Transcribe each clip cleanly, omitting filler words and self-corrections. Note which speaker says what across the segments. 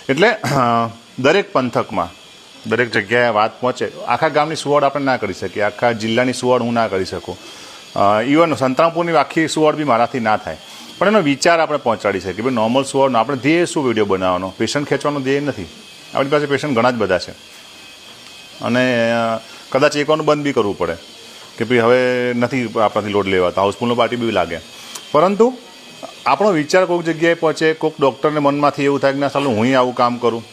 Speaker 1: એટલે દરેક પંથકમાં દરેક જગ્યાએ વાત પહોંચે. આખા ગામની સુવડ આપણે ના કરી શકીએ, આખા જિલ્લાની સુવડ હું ના કરી શકું, ઇવન સંતરામપુરની આખી સુવડ બી મારાથી ના થાય, પણ એનો વિચાર આપણે પહોંચાડી શકીએ. ભાઈ નોર્મલ સુવડનો આપણે ધ્યેય શું વિડીયો બનાવવાનો, પેશન્ટ ખેંચવાનો ધ્યેય નથી. આપણી પાસે પેશન્ટ ઘણા જ બધા છે અને કદાચ એકવાનું બંધ બી કરવું પડે કે ભાઈ હવે નથી આપણાથી લોડ લેવાતા, હાઉસફુલનો પાર્ટી બી લાગે. પરંતુ આપણો વિચાર કોઈક જગ્યાએ પહોંચે, કોઈક ડૉક્ટરને મનમાંથી એવું થાય કે ના ચાલો હું આવું કામ કરું,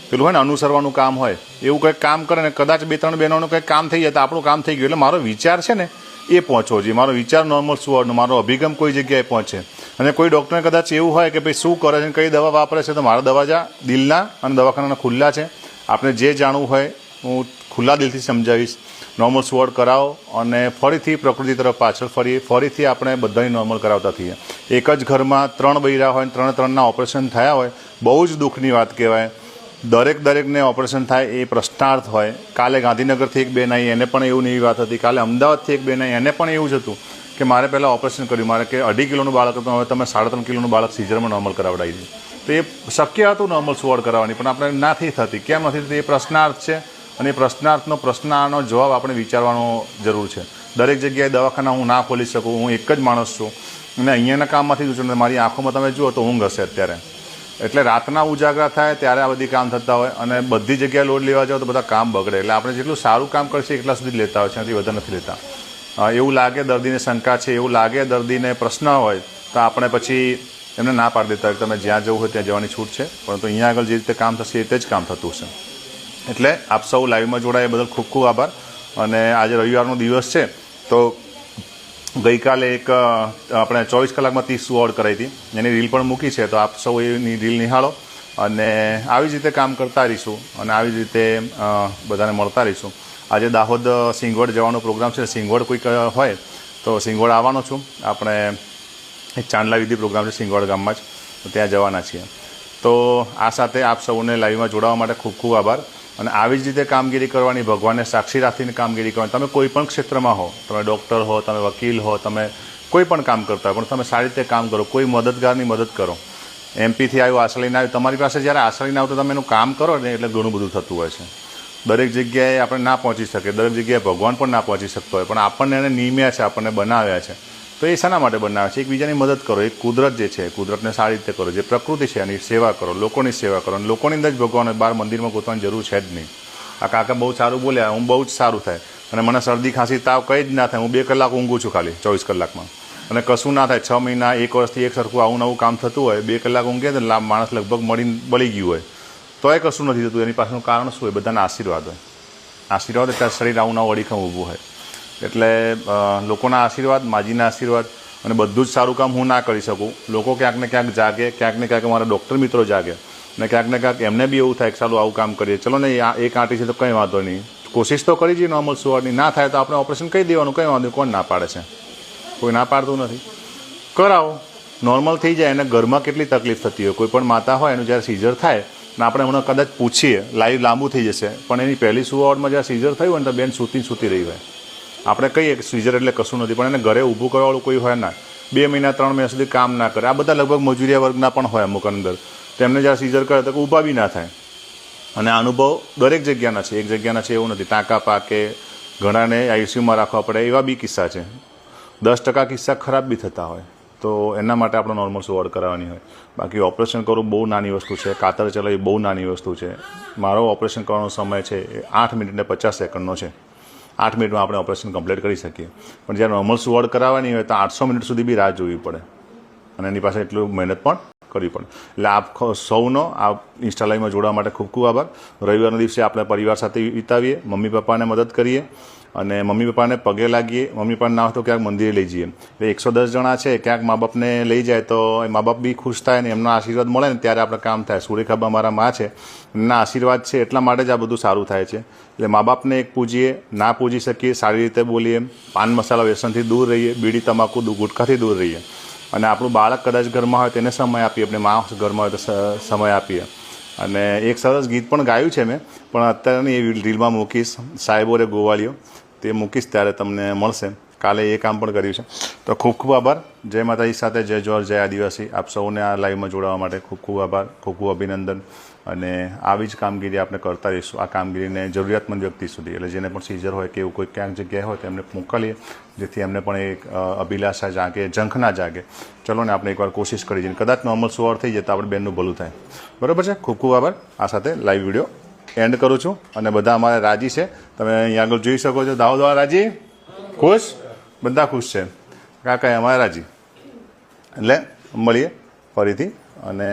Speaker 1: પેલું હોય ને અનુસરવાનું કામ હોય એવું કંઈક કામ કરે ને કદાચ 2-3 બહેનોનું કંઈક કામ થઈ જાય તો આપણું કામ થઈ ગયું. એટલે મારો વિચાર છે ને એ પહોંચવો જોઈએ, મારો વિચાર નોર્મલ સુવડનો, મારો અભિગમ કોઈ જગ્યાએ પહોંચે. અને કોઈ ડૉક્ટરને કદાચ એવું હોય કે ભાઈ શું કરે છે, કઈ દવા વાપરે છે, તો મારા દરવાજા દિલના અને દવાખાનાના ખુલ્લા છે. આપણે જે જાણવું હોય હું ખુલ્લા દિલથી સમજાવીશ. નોર્મલ સુવડ કરાવો અને ફરીથી પ્રકૃતિ તરફ પાછળ ફરીથી આપણે બધાની નોર્મલ કરાવતા થઈએ. એક જ ઘરમાં 3 બૈરા હોય અને 3ના ઓપરેશન થયા હોય, બહુ જ દુઃખની વાત કહેવાય. દરેકને ઓપરેશન થાય એ પ્રશ્નાર્થ હોય. કાલે ગાંધીનગરથી એક બેન આવી, એને પણ એવું એવી વાત હતી. કાલે અમદાવાદથી એક બેન આવી, એને પણ એવું જ હતું કે મારે પહેલાં ઓપરેશન કર્યું, મારે કે 2.5 કિલોનું બાળક હતું, હવે તમે 3.5 કિલોનું બાળક સીઝરમાં નોર્મલ કરાવડાવી દીધું. તો એ શક્ય હતું નોર્મલ સુવડ કરાવવાની, પણ આપણે નથી થતી. કેમ નથી થતી? એ પ્રશ્નાર્થ છે અને એ પ્રશ્નનો જવાબ આપણે વિચારવાનો જરૂર છે. દરેક જગ્યાએ દવાખાના હું ના ખોલી શકું, હું એક જ માણસ છું અને અહીંયાના કામમાંથી જ છું. મારી આંખોમાં તમે જુઓ તો ઊંઘ હશે અત્યારે, એટલે રાતના ઉજાગરા થાય ત્યારે આ બધી કામ થતા હોય અને બધી જગ્યાએ લોડ લેવા જાવ તો બધા કામ બગડે. એટલે આપણે જેટલું સારું કામ કરશે એટલા સુધી લેતા હોય છે, એનાથી વધારે નથી લેતા. એવું લાગે દર્દીને શંકા છે, એવું લાગે દર્દીને પ્રશ્ન હોય તો આપણે પછી એમને ના પાડી દેતા હોય કે તમે જ્યાં જવું હોય ત્યાં જવાની છૂટ છે, પરંતુ અહીંયા આગળ જે રીતે કામ થશે એ રીતે જ કામ થતું હશે. એટલે આપ સૌ લાઈવમાં જોડાયા બદલ ખૂબ ખૂબ આભાર. અને આજે રવિવારનો દિવસ છે તો ગઈકાલે એક આપણે 24 કલાકમાં 30 સુવડ કરાવી હતી, એની રીલ પણ મૂકી છે, તો આપ સૌ એની રીલ નિહાળો અને આવી જ રીતે કામ કરતા રહીશું અને આવી જ રીતે બધાને મળતા રહીશું. આજે દાહોદ સિંગવડ જવાનો પ્રોગ્રામ છે, સિંગવડ કોઈક હોય તો સિંગવડ આવવાનો છું. આપણે એક ચાંદલા વિધિ પ્રોગ્રામ છે સિંગવડ ગામમાં જ, તો ત્યાં જવાના છીએ. તો આ સાથે આપ સૌને લાઈવમાં જોડાવા માટે ખૂબ ખૂબ આભાર. અને આવી જ રીતે કામગીરી કરવાની, ભગવાનને સાક્ષી રાખીને કામગીરી કરવાની. તમે કોઈ પણ ક્ષેત્રમાં હો, તમે ડૉક્ટર હો, તમે વકીલ હો, તમે કોઈ પણ કામ કરતા હોય, પણ તમે સારી રીતે કામ કરો, કોઈ મદદગારની મદદ કરો. એમપીથી આવ્યું, આશા લઈને આવ્યું, તમારી પાસે જ્યારે આશા લઈને આવો તો તમે એનું કામ કરો ને એટલે ઘણું બધું થતું હોય છે. દરેક જગ્યાએ આપણે ના પહોંચી શકીએ, દરેક જગ્યાએ ભગવાન પણ ના પહોંચી શકતો હોય, પણ આપણને એને નિમ્યા છે, આપણને બનાવ્યા છે. તો એ શાના માટે બનાવ્યા છે? એકબીજાની મદદ કરો. એક કુદરત જે છે, કુદરતને સારી રીતે કરો, જે પ્રકૃતિ છે એની સેવા કરો, લોકોની સેવા કરો. અને લોકોની અંદર જ ભગવાન, બહાર મંદિરમાં ગોતવાની જરૂર છે જ નહીં. આ કાકા બહુ સારું બોલ્યા, હું બહુ જ સારું થાય અને મને શરદી ખાંસી તાવ કંઈ જ ના થાય. હું 2 કલાક ઊંઘું છું ખાલી 24 કલાકમાં અને કશું ના થાય. 6 મહિના 1 વર્ષથી એક સરખું આવું નવું કામ થતું હોય, 2 કલાક ઊંઘે તો માણસ લગભગ મળીને બળી ગયું હોય, તોય કશું નથી થતું. એની પાછળનું કારણ શું હોય? બધાના આશીર્વાદ હોય. આશીર્વાદ એટલે શરીર આવું નવું અડીખમ ઊભું હોય. એટલે લોકોના આશીર્વાદ, માજીના આશીર્વાદ અને બધું જ સારું કામ હું ના કરી શકું. લોકો ક્યાંક ને ક્યાંક જાગે, ક્યાંક ને ક્યાંક મારા ડૉક્ટર મિત્રો જાગે અને ક્યાંક ને ક્યાંક એમને બી એવું થાય કે ચાલો આવું કામ કરીએ, ચલો ને એક આંટી છે તો કંઈ વાંધો નહીં, કોશિશ તો કરી જઈએ નોર્મલ સુવડની. ના થાય તો આપણે ઓપરેશન કહી દેવાનું, કંઈ વાંધો નહીં. કોણ ના પાડે છે? કોઈ ના પાડતું નથી. કરાવો, નોર્મલ થઈ જાય. અને ઘરમાં કેટલી તકલીફ થતી હોય, કોઈ પણ માતા હોય એનું જ્યારે સીઝર થાય ને આપણે હમણાં કદાચ પૂછીએ, લાઈવ લાંબુ થઈ જશે, પણ એની પહેલી સુવડમાં જ્યારે સીઝર થયું હોય ને તો બેન સૂતી રહી હોય. આપણે કહીએ કે સીઝર એટલે કશું નથી, પણ એને ઘરે ઊભું કરવાવાળું કોઈ હોય ના, 2 મહિના 3 મહિના સુધી કામ ના કરે. આ બધા લગભગ મજૂરિયા વર્ગના પણ હોય અમુક અંદર, તેમને જ્યારે સીઝર કરે તો ઊભા બી ના થાય. અને અનુભવ દરેક જગ્યાના છે, એક જગ્યાના છે એવું નથી. ટાંકા પાકે, ઘણાને આઈસીયુમાં રાખવા પડે, એવા બી કિસ્સા છે. 10% કિસ્સા ખરાબ બી થતા હોય, તો એના માટે આપણે નોર્મલ સુવડ કરાવવાની હોય. બાકી ઓપરેશન કરવું બહુ નાની વસ્તુ છે, કાતર ચલાવવી બહુ નાની વસ્તુ છે. મારો ઓપરેશન કરવાનો સમય છે એ 8 મિનિટ ને 50 સેકન્ડનો છે. 8 મિનિટમાં આપણે ઓપરેશન કમ્પ્લીટ કરી શકીએ. પણ જ્યારે નોર્મલ સુવડ કરાવવાની હોય તો 800 મિનિટ સુધી બી રાહ જોવી પડે અને એની પાસે એટલું મહેનત પણ કરવી પડે. એટલે આપ સૌનો આ ઇન્સ્ટા લાઈવમાં જોડવા માટે ખૂબ ખૂબ આભાર. રવિવારના દિવસે આપણે પરિવાર સાથે વિતાવીએ, મમ્મી પપ્પાને મદદ કરીએ અને મમ્મી પપ્પાને પગે લાગીએ. મમ્મી પપ્પાને ના હોય તો ક્યાંક મંદિરે લઈ જઈએ. એટલે 110 જણા છે, ક્યાંક મા બાપને લઈ જાય તો એ મા બાપ બી ખુશ થાય ને એમના આશીર્વાદ મળે ને ત્યારે આપણે કામ થાય. સુરેખાબા મારા મા છે, એમના આશીર્વાદ છે એટલા માટે જ આ બધું સારું થાય છે. એટલે મા બાપને એક પૂજીએ, ના પૂજી શકીએ સારી રીતે બોલીએ, પાન મસાલા વ્યસનથી દૂર રહીએ, બીડી તમાકુ ગુટખાથી દૂર રહીએ. અને આપણું બાળક કદાચ ઘરમાં હોય તેને સમય આપીએ, આપણે મા ઘરમાં હોય તો સમય આપીએ. અને એક સરસ ગીત પણ ગાયું છે મેં, પણ અત્યારની એ રીલમાં મૂકીશ, સાહેબો રે ગોવાળીઓ, તે મૂકીશ ત્યારે તમને મળશે. કાલે એ કામ પણ કર્યું છે. તો ખૂબ ખૂબ આભાર. જય માતાજી સાથે જય જોહર, જય આદિવાસી. આપ સૌને આ લાઈવમાં જોડાવા માટે ખૂબ ખૂબ આભાર, ખૂબ ખૂબ અભિનંદન. અને આવી જ કામગીરી આપણે કરતા રહીશું. આ કામગીરીને જરૂરિયાતમંદ વ્યક્તિ સુધી, એટલે જેને પણ સીઝર હોય કે એવું કોઈ ક્યાંક જગ્યાએ હોય તો એમને મોકલીએ, જેથી એમને પણ એક અભિલાષા જાગે, ઝંખ ના જાગે. ચલો ને આપણે એકવાર કોશિશ કરી જઈએ, કદાચ નોર્મલ સુવાડ થઈ જાય તો આપણે બેનનું ભલું થાય. બરાબર છે. ખૂબ ખૂબ આભાર. આ સાથે લાઈવ વિડીયો એન્ડ કરું છું. અને બધા અમારે રાજી છે, તમે અહીંયા આગળ જોઈ શકો છો. દાહોદ રાજી, ખુશ, બધા ખુશ છે. કાકા અમારે રાજી. એટલે મળીએ ફરીથી. અને